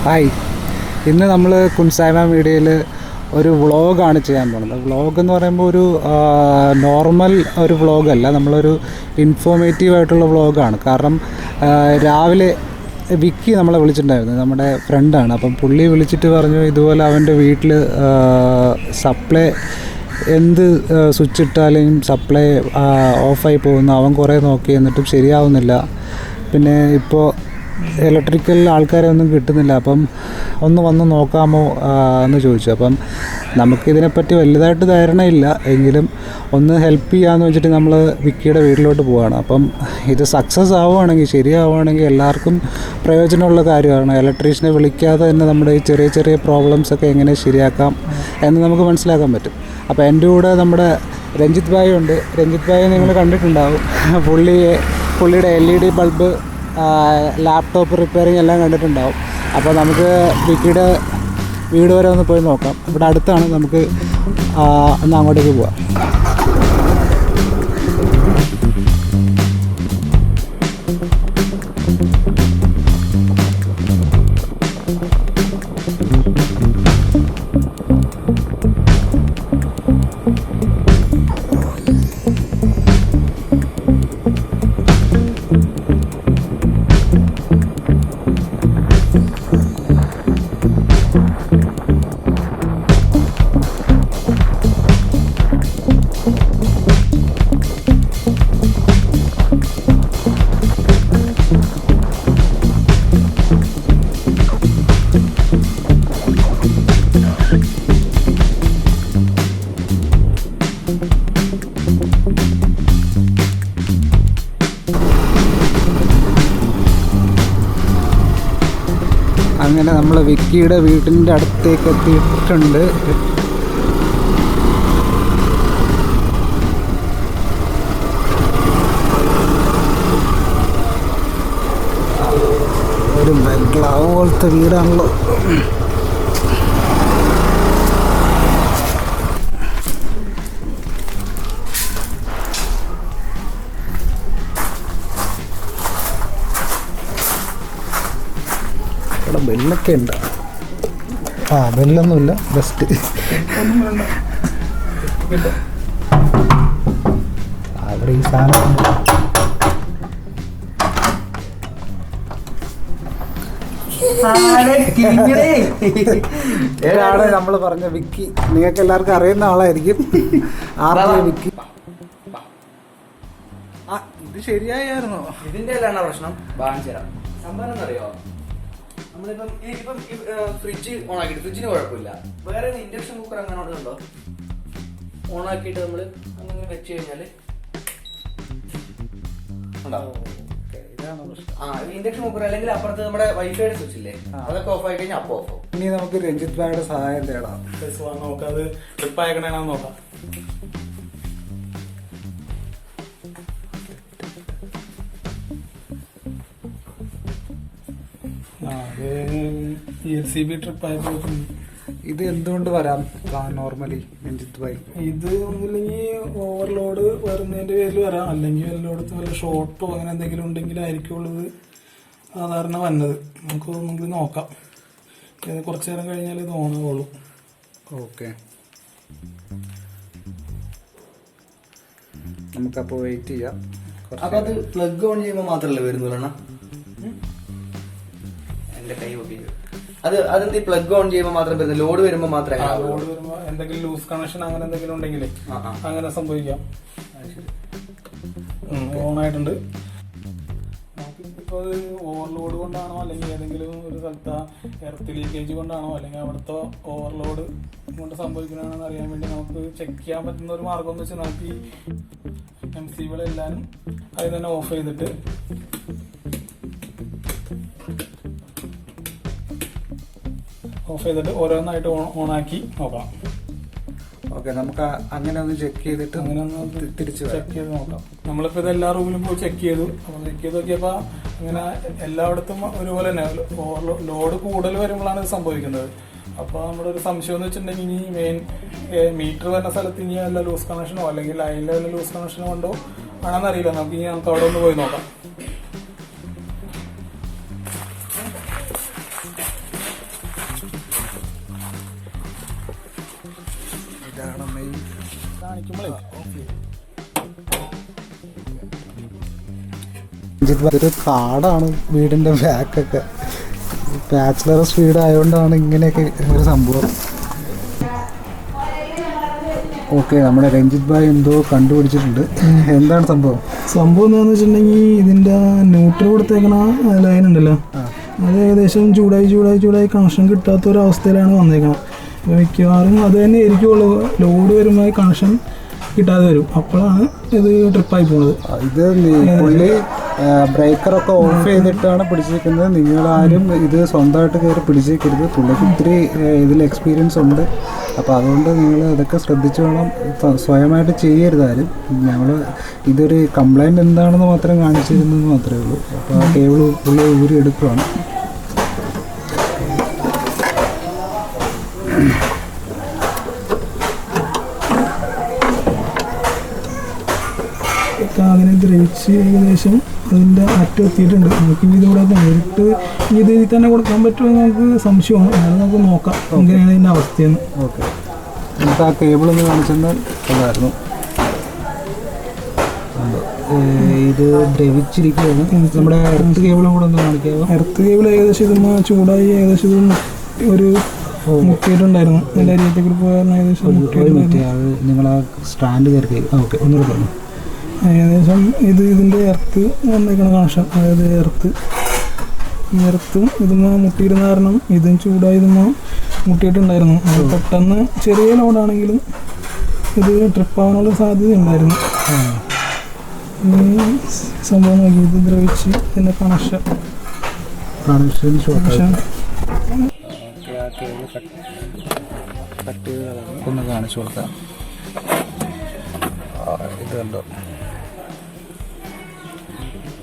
Hi, ഇന്ന് നമ്മൾ കുൻസാന മീഡിയയിൽ ഒരു വ്ളോഗാണ് ചെയ്യാൻ പോകുന്നത്. വ്ളോഗ് എന്ന് പറയുമ്പോൾ ഒരു നോർമൽ ഒരു വ്ളോഗല്ല, നമ്മളൊരു ഇൻഫോർമേറ്റീവ് ആയിട്ടുള്ള വ്ളോഗാണ്. കാരണം രാവിലെ വിക്കി നമ്മളെ വിളിച്ചിട്ടുണ്ടായിരുന്നു, നമ്മുടെ ഫ്രണ്ടാണ്. അപ്പം പുള്ളി വിളിച്ചിട്ട് പറഞ്ഞു ഇതുപോലെ അവൻ്റെ വീട്ടിൽ സപ്ലൈ എന്ത് സ്വിച്ച് ഇട്ടാലും സപ്ലൈ ഓഫായി പോകുന്നു. അവൻ കുറേ നോക്കി എന്നിട്ടും ശരിയാവുന്നില്ല. പിന്നെ ഇപ്പോൾ ഇലക്ട്രിക്കൽ ആൾക്കാരെ ഒന്നും കിട്ടുന്നില്ല. അപ്പം ഒന്ന് വന്ന് നോക്കാമോ എന്ന് ചോദിച്ചു. അപ്പം നമുക്കിതിനെപ്പറ്റി വലുതായിട്ട് ധാരണയില്ല, എങ്കിലും ഒന്ന് ഹെൽപ്പ് ചെയ്യാമെന്ന് വെച്ചിട്ട് നമ്മൾ വിക്കിയുടെ വീട്ടിലോട്ട് പോവുകയാണ്. അപ്പം ഇത് സക്സസ് ആവുകയാണെങ്കിൽ, ശരിയാവുകയാണെങ്കിൽ എല്ലാവർക്കും പ്രയോജനമുള്ള കാര്യമാണ്. ഇലക്ട്രീഷ്യനെ വിളിക്കാതെ തന്നെ നമ്മുടെ ഈ ചെറിയ ചെറിയ പ്രോബ്ലംസൊക്കെ എങ്ങനെ ശരിയാക്കാം എന്ന് നമുക്ക് മനസ്സിലാക്കാൻ പറ്റും. അപ്പോൾ എൻ്റെ കൂടെ നമ്മുടെ രഞ്ജിത്ത് ഭായി ഉണ്ട്. രഞ്ജിത്ത് ഭായി നിങ്ങൾ കണ്ടിട്ടുണ്ടാവും. പുള്ളിയുടെ LED ബൾബ്, ലാപ്ടോപ്പ് റിപ്പയറിങ് എല്ലാം കണ്ടിട്ടുണ്ടാവും. അപ്പോൾ നമുക്ക് വിക്കിയുടെ വീട് വരെ ഒന്ന് പോയി നോക്കാം. ഇവിടെ അടുത്താണ്, നമുക്ക് ഒന്ന് അങ്ങോട്ടേക്ക് പോവാം. അങ്ങനെ നമ്മൾ വിക്കിയുടെ വീടിൻ്റെ അടുത്തേക്ക് എത്തിയിട്ടുണ്ട്. ഒരു ബംഗ്ലാവ് പോലത്തെ വീടാണല്ലോ. ഇവിടെ ബെല്ലൊക്കെ ഉണ്ട്. ബെല്ലൊന്നുമില്ല, ബെസ്റ്റ്. അവിടെ ഈ സാധനം ഏതാണ് നമ്മൾ പറഞ്ഞ വിക്കി. നിങ്ങൾക്ക് എല്ലാവർക്കും അറിയുന്ന ആളായിരിക്കും. വിക്കി. ഇത് ശരിയായിരുന്നോ? ഇതിന്റെ അല്ലാണോ പ്രശ്നം? സംഭവം അറിയോ, നമ്മളിപ്പം ഫ്രിഡ്ജ് ഓൺ ആക്കിയിട്ട് ഫ്രിഡ്ജിന് കുഴപ്പമില്ല. വേറെ ഇൻഡക്ഷൻ കുക്കർ അങ്ങനെ ഉണ്ടോ? ഓൺ ആക്കിയിട്ട് നമ്മൾ അങ്ങനെ വെച്ച് കഴിഞ്ഞാല് ഇൻഡക്ഷൻ കുക്കർ അല്ലെങ്കിൽ അപ്പുറത്ത് നമ്മുടെ വൈഫൈയുടെ സ്വിച്ച് ഇല്ലേ, അതൊക്കെ ഓഫ് ആയി കഴിഞ്ഞാൽ അപ്പൊ ഓഫ്. ഇനി നമുക്ക് രഞ്ജിത്ത് ഭായിയുടെ സഹായം തേടാം. നമുക്കത് ട്രിപ്പ് അയക്കണേനാന്ന് നോക്കാം. ELCB ട്രിപ്പ് ആയപ്പോൾ ഇത് എന്തുകൊണ്ട് വരാം നോർമലി രഞ്ജിത്ത് ഭായി? ഇത് ഒന്നില്ലെങ്കിൽ ഓവർലോഡ് വരുന്നതിന്റെ പേരിൽ വരാം, അല്ലെങ്കിൽ എല്ലായിടത്തും വല്ല ഷോർട്ടോ അങ്ങനെ എന്തെങ്കിലും ഉണ്ടെങ്കിലായിരിക്കും ഉള്ളത് സാധാരണ വന്നത്. നമുക്ക് ഒന്നെങ്കിലും നോക്കാം. കുറച്ചു നേരം കഴിഞ്ഞാൽ ഇത് ഓണാവുള്ളൂ. ഓക്കെ, നമുക്കപ്പോൾ വെയിറ്റ് ചെയ്യാം. അപ്പൊ അത് പ്ലഗ് ഓൺ ചെയ്യുമ്പോൾ മാത്രമല്ലേ വരുന്നുള്ളൂ? എന്റെ കൈ നോക്കി അതെന്ത് പ്ലഗ് ഓൺ ചെയ്യുമ്പോൾ മാത്രം വരുന്നത്? ലോഡ് വരുമ്പോൾ മാത്രമേ? ലോഡ് വരുമ്പോൾ എന്തെങ്കിലും ലൂസ് കണക്ഷൻ അങ്ങനെ എന്തെങ്കിലും ഉണ്ടെങ്കിൽ അങ്ങനെ സംഭവിക്കാം. ഓൺ ആയിട്ടുണ്ട്. നമുക്കിപ്പോൾ ഓവർലോഡ് കൊണ്ടാണോ അല്ലെങ്കിൽ ഏതെങ്കിലും ഒരു സ്ഥലത്ത് എർത്ത് ലീക്കേജ് കൊണ്ടാണോ അല്ലെങ്കിൽ അവിടുത്തെ ഓവർലോഡ് കൊണ്ട് സംഭവിക്കുന്നതാണെന്ന് അറിയാൻ വേണ്ടി നമുക്ക് ചെക്ക് ചെയ്യാൻ പറ്റുന്ന ഒരു മാർഗം എന്ന് വെച്ചാൽ നമുക്ക് ഈ MCBകളെല്ലാവരും അതിൽ തന്നെ ഓഫ് ചെയ്തിട്ട് ഓരോന്നായിട്ട് ഓണാക്കി നോക്കാം. ഓക്കെ, നമുക്ക് അങ്ങനെ ഒന്ന് ചെക്ക് ചെയ്തിട്ട് അങ്ങനെ ഒന്ന് തിരിച്ച് ചെക്ക് ചെയ്ത് നോക്കാം. നമ്മളിപ്പോൾ ഇത് എല്ലാ റൂമിലും പോയി ചെക്ക് ചെയ്തു. അപ്പോൾ ചെക്ക് ചെയ്ത് നോക്കിയപ്പോൾ അങ്ങനെ എല്ലായിടത്തും ഒരുപോലെ തന്നെ ലോഡ് കൂടുതൽ വരുമ്പോഴാണ് ഇത് സംഭവിക്കുന്നത്. അപ്പോൾ നമ്മുടെ ഒരു സംശയം എന്ന് വെച്ചിട്ടുണ്ടെങ്കിൽ ഇനി മെയിൻ മീറ്റർ വരുന്ന സ്ഥലത്ത് ഇനി വല്ല ലൂസ് കണക്ഷനോ അല്ലെങ്കിൽ ലൈനിലെ വല്ല ലൂസ് കണക്ഷനോ കൊണ്ടോ ആണെന്നറിയില്ല. നമുക്ക് അവിടെ ഒന്ന് പോയി നോക്കാം. കാണിക്കുമ്പോഴേ ഇതൊരു കാടാണ് വീടിൻ്റെ ബാക്കൊക്കെ. ബാച്ചിലർ സ്പീഡ് ആയതുകൊണ്ടാണ് ഇങ്ങനെയൊക്കെ ഒരു സംഭവം. ഓക്കെ, നമ്മുടെ രഞ്ജിത്ത് ഭായ് എന്തോ കണ്ടുപിടിച്ചിട്ടുണ്ട്. എന്താണ് സംഭവം? എന്താണെന്ന് വെച്ചിട്ടുണ്ടെങ്കിൽ ഇതിൻ്റെ ന്യൂട്രൽ കൊടുത്തേക്കണ ലൈൻ ഉണ്ടല്ലോ, അത് ഏകദേശം ചൂടായി കണക്ഷൻ കിട്ടാത്തൊരവസ്ഥയിലാണ് വന്നേക്കണം. മിക്കവാറും അത് തന്നെ ആയിരിക്കുള്ളൂ. ലോഡ് വരുമ്പോൾ കണക്ഷൻ കിട്ടാതെ വരും, അപ്പോഴാണ് ഇത് ട്രിപ്പായി പോകുന്നത്. ഇത് പുള്ളി ബ്രേക്കറൊക്കെ ഓഫ് ചെയ്തിട്ടാണ് പിടിച്ചിരിക്കുന്നത്. നിങ്ങളാരും ഇത് സ്വന്തമായിട്ട് കയറി പിടിച്ചേക്കരുത്. പുള്ളിക്ക് ഇത്തിരി ഇതിൽ എക്സ്പീരിയൻസ് ഉണ്ട്. അപ്പോൾ അതുകൊണ്ട് നിങ്ങൾ അതൊക്കെ ശ്രദ്ധിച്ച് വേണം, സ്വയമായിട്ട് ചെയ്യരുതാരും. ഞങ്ങൾ ഇതൊരു കംപ്ലൈൻറ്റ് എന്താണെന്ന് മാത്രം കാണിച്ചിരുന്നെന്ന് മാത്രമേ ഉള്ളൂ. അപ്പോൾ ആ കേബിൾ പുള്ളി ഊരി എടുക്കുകയാണ്. അതിനെ ദ്രവിച്ച് ഏകദേശം അതിൻ്റെ അറ്റം എത്തിയിട്ടുണ്ട്. നമുക്ക് ഇതിലൂടെ നേരിട്ട് ഇത് ഇതിൽ തന്നെ കൊടുക്കാൻ പറ്റുമോ നമുക്ക് സംശയമാണ്. അത് നമുക്ക് നോക്കാം എങ്ങനെയാണ് ഇതിൻ്റെ അവസ്ഥയെന്ന്. ഓക്കെ, നമുക്ക് ആ കേബിളൊന്ന് കാണിച്ചെന്നാൽ അതായിരുന്നു. ഇത് ദ്രവിച്ചിരിക്കുകയാണ്. നമ്മുടെ എർത്ത് കേബിളും കൂടെ ഒന്ന് കാണിക്കാമോ? എർത്ത് കേബിൾ ഏകദേശം ഇതൊന്ന് ചൂടായി ഏകദേശം ഇത് ഒരു മുട്ടിയിട്ടുണ്ടായിരുന്നു. നല്ല രീതിയിൽ പോയാൽ ഏകദേശം അത് നിങ്ങൾ ആ സ്റ്റാൻഡ് കയറി. ഓക്കെ, ഒന്നുകൂടെ പറഞ്ഞു. ഏകദേശം ഇതിൻ്റെ എർത്ത് വന്നേക്കണ കണക്ഷൻ, അതായത് എർത്തും ഇതുമ്മ മുട്ടിയിരുന്ന കാരണം ഇതും ചൂടായി ഇതുമ്മ മുട്ടിയിട്ടുണ്ടായിരുന്നു. അത് പെട്ടെന്ന് ചെറിയ ലോഡാണെങ്കിലും ഇത് ട്രിപ്പാവാനുള്ള സാധ്യത ഉണ്ടായിരുന്നു. ഈ സംഭവം നോക്കി, ഇത് ദ്രവിച്ച് ഇതിൻ്റെ കണക്ഷൻ ഒന്ന് കാണിച്ചു കൊടുക്കാം. ഇത് കണ്ടോ,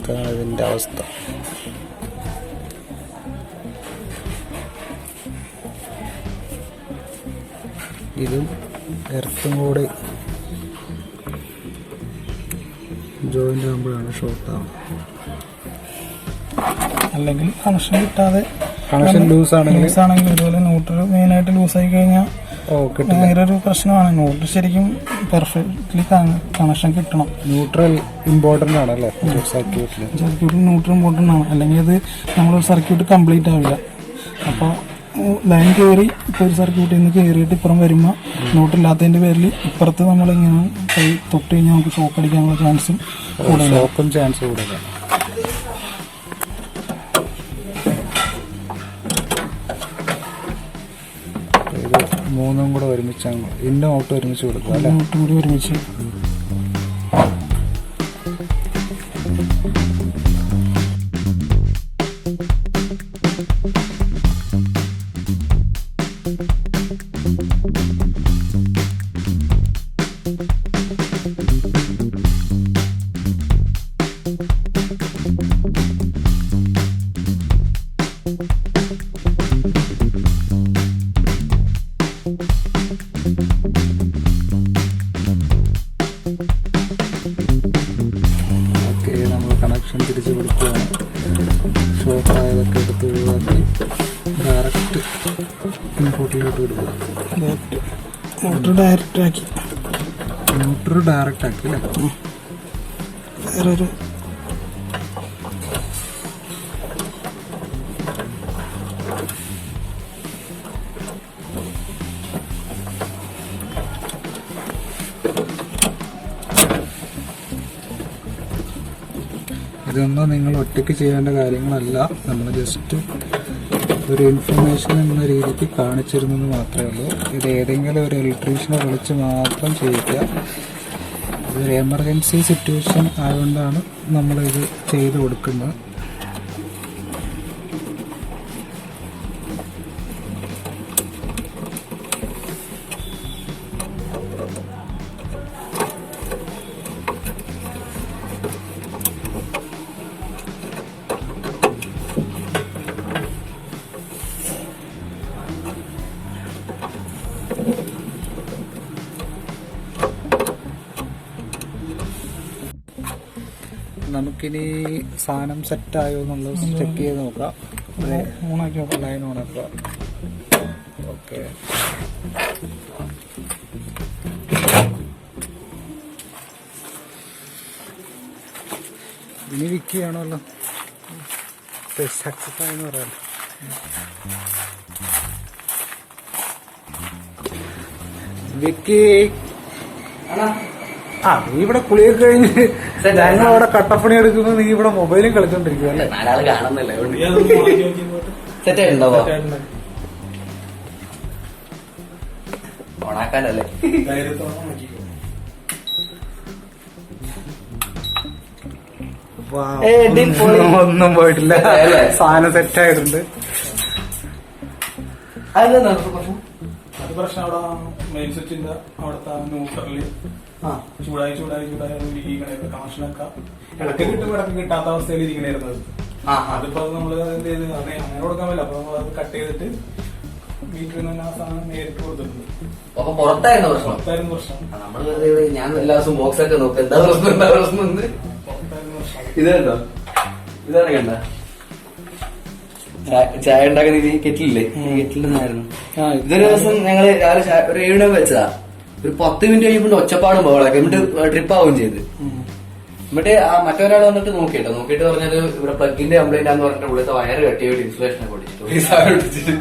ഇതാണ് ഇതിൻ്റെ അവസ്ഥ. ഇതും എർത്തും കൂടെ ജോയിൻ്റ് ആകുമ്പോഴാണ് ഷോർട്ടാവുന്നത്. അല്ലെങ്കിൽ കണക്ഷൻ കിട്ടാതെ കണക്ഷൻ ലൂസാണെങ്കിൽ ഇതുപോലെ ന്യൂട്രൽ മെയിനായിട്ട് ലൂസായി കഴിഞ്ഞാൽ ഭയങ്കര ഒരു പ്രശ്നമാണ്. ന്യൂട്രൽ ശരിക്കും പെർഫെക്റ്റ്ലി കണക്ഷൻ കിട്ടണം. ന്യൂട്രൽ ഇമ്പോർട്ടൻ്റ് ആണല്ലേ സർക്യൂട്ടിൽ. ന്യൂട്രൽ ഇമ്പോർട്ടൻ്റ് ആണ്, അല്ലെങ്കിൽ അത് നമ്മൾ സർക്യൂട്ട് കംപ്ലീറ്റ് ആവില്ല. അപ്പോൾ ലൈൻ കയറി ഇപ്പോൾ ഒരു സർക്യൂട്ടിൽ നിന്ന് കയറിയിട്ട് ഇപ്പുറം വരുമ്പോൾ ന്യൂട്രലില്ലാത്തതിൻ്റെ പേരിൽ ഇപ്പുറത്ത് നമ്മളിങ്ങനെ കൈ തൊട്ട് കഴിഞ്ഞാൽ നമുക്ക് ഷോക്ക് അടിക്കാനുള്ള ചാൻസും കൂടുതലാണ്. മൂന്നും കൂടെ ഒരുമിച്ചാണ്, ഇന്നും ഔട്ടും ഒരുമിച്ച് കൊടുക്കുക അല്ലേ? ഔട്ടും കൂടി ഒരുമിച്ച്. ഓക്കെ, നമ്മൾ കണക്ഷൻ തിരിച്ച് കൊടുക്കുകയാണ്. ഷോർട്ടായതൊക്കെ എടുത്ത് ഒഴിവാക്കി ഡയറക്റ്റ് ഇൻപുട്ടിലോട്ട് കൊടുക്കുക. മോട്ടർ ഡയറക്റ്റ് ആക്കി അല്ലേ? വേറൊരു ഇതൊന്നും നിങ്ങൾ ഒറ്റയ്ക്ക് ചെയ്യേണ്ട കാര്യങ്ങളല്ല. നമ്മൾ ജസ്റ്റ് ഒരു ഇൻഫർമേഷൻ എന്ന രീതിക്ക് കാണിച്ചിരുന്നെന്ന് മാത്രമേ ഉള്ളൂ. ഇത് ഏതെങ്കിലും ഒരു ഇലക്ട്രീഷ്യനെ വിളിച്ച് മാത്രം ചെയ്യിക്കുക. ഇതൊരു എമർജൻസി സിറ്റുവേഷൻ ആയതുകൊണ്ടാണ് നമ്മളിത് ചെയ്ത് കൊടുക്കുന്നത്. നമുക്കിനി സാധനം സെറ്റായോ എന്നുള്ളത് ചെക്ക് ചെയ്ത് നോക്കാം. ഓണാക്കി നോക്കാം. ലൈൻ ഓണാക്കുക. ഓക്കെ, ഇനി വിൽക്കുകയാണല്ലോ സക്സസ് ആയെന്ന് പറയാം. വിക്കി നീ ഇവിടെ കുളിയൊക്കെ കഴിഞ്ഞ് ഞങ്ങളവിടെ കട്ടപ്പണി എടുക്കുമ്പോ നീ ഇവിടെ മൊബൈലും കളിച്ചോണ്ടിരിക്കും അല്ലേ? 4 ആള് കാണുന്നില്ല. സെറ്റ് ആയിട്ടുണ്ടാവോ? ഓണാക്കാനല്ലേ? ഒന്നും പോയിട്ടില്ല, സാധനം സെറ്റ് ആയിട്ടുണ്ട്. അത് പ്രശ്നം അവിടെ മെയിൻ സ്വിച്ചിന്റെ അവിടുത്തെ ന്യൂട്രലില് ചൂടായി കണക്ഷനൊക്കെ ഇടയ്ക്ക് കിട്ടും ഇടയ്ക്ക് കിട്ടാത്ത അവസ്ഥയിൽ ഇരിക്കണായിരുന്നത്. അതിപ്പോ നമ്മള് എന്ത് ചെയ്ത് അങ്ങനെ കൊടുക്കാൻ പറ്റില്ല. അപ്പൊ നമ്മൾ അത് കട്ട് ചെയ്തിട്ട് വീട്ടിൽ നിന്ന് ആ സാധനം നേരിട്ട് കൊടുത്തിട്ടുണ്ട്. അപ്പൊ പുറത്തായിരുന്നു പ്രശ്നം. നമ്മള് ഞാൻ എല്ലാ ദിവസവും ബോക്സ് ഒക്കെ നോക്കും എന്താ പ്രശ്നം ഇത് കണ്ടോ, ഇതാണ് കണ്ട ചായ ഉണ്ടാക്കുന്ന കെറ്റിലില്ലേ, കെറ്റിലെന്നായിരുന്നു. ഇതൊരു ദിവസം ഞങ്ങള് രാവിലെ ഒരു 7 വെച്ചതാ. ഒരു 10 മിനിറ്റ് കഴിയുമ്പോൾ ഒച്ചപ്പാടും പോകളൊക്കെ എന്നിട്ട് ട്രിപ്പ് ആവുകയും ചെയ്ത്. എന്നിട്ട് ആ മറ്റൊരാൾ വന്നിട്ട് നോക്കിയിട്ട് പറഞ്ഞത് ഇവിടെ പ്ലഗിന്റെ കംപ്ലൈന്റ് ആന്ന് പറഞ്ഞിട്ട് ഉള്ളിലത്തെ വയറ് കട്ടിയായിട്ട് ഇൻസുലേഷൻ ഒക്കെ പൊടിച്ചിട്ട്.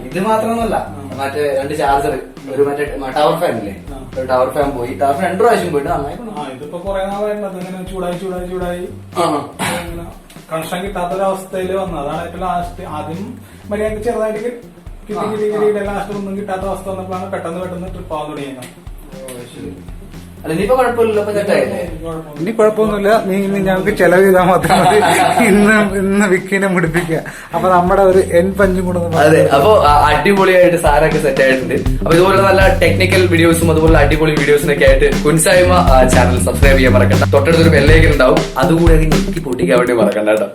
ഇത് മാത്രമൊന്നുമല്ല, മറ്റേ 2 ചാർജർ, ഒരു മറ്റേ ടവർ ഫാൻ ഇല്ലേ, ഒരു ടവർ ഫാൻ പോയി. ടവർ ഫാൻ 2 പ്രാവശ്യം പോയിട്ട് നന്നായി. ഇതിപ്പോ കുറെ നാളായിട്ട് ചൂടായി കണക്ഷൻ കിട്ടാത്തൊരവസ്ഥയിൽ വന്നു. അതാണ് ഏറ്റവും ലാസ്റ്റ്. ആദ്യം മര്യാദ ചെറുതായിട്ട് ലാസ്റ്റ് ഒന്നും കിട്ടാത്ത അവസ്ഥ വന്നപ്പോഴാണ് പെട്ടെന്ന് ട്രിപ്പ് ആവാൻ തുടങ്ങിയത്. ഇനിയിപ്പോ കുഴപ്പമില്ലല്ലോ, ഇനി കുഴപ്പമൊന്നുമില്ല. നീ ഇന്ന് ഞങ്ങൾക്ക് ചെലവ് ചെയ്താൽ മാത്രം മതി. ഇന്ന് വിക്കിനെ മുടിപ്പിക്കുക. അപ്പൊ നമ്മുടെ ഒരു പഞ്ചും കൂടെ. അതെ, അപ്പൊ അടിപൊളിയായിട്ട് സാധനമൊക്കെ സെറ്റ് ആയിട്ടുണ്ട്. അപ്പൊ ഇതുപോലെ നല്ല ടെക്നിക്കൽ വീഡിയോസും അതുപോലെ അടിപൊളി വീഡിയോസിനൊക്കെ ആയിട്ട് കുൻസായ്മ ചാനൽ സബ്സ്ക്രൈബ് ചെയ്യാൻ മറക്കണ്ട. തൊട്ടടുത്തൊരു ബെല്ലൈക്കൻ ഉണ്ടാവും, അതുകൂടി അത് ഞെക്കി പൊട്ടിക്കാൻ വേണ്ടി മറക്കണ്ട കേട്ടോ.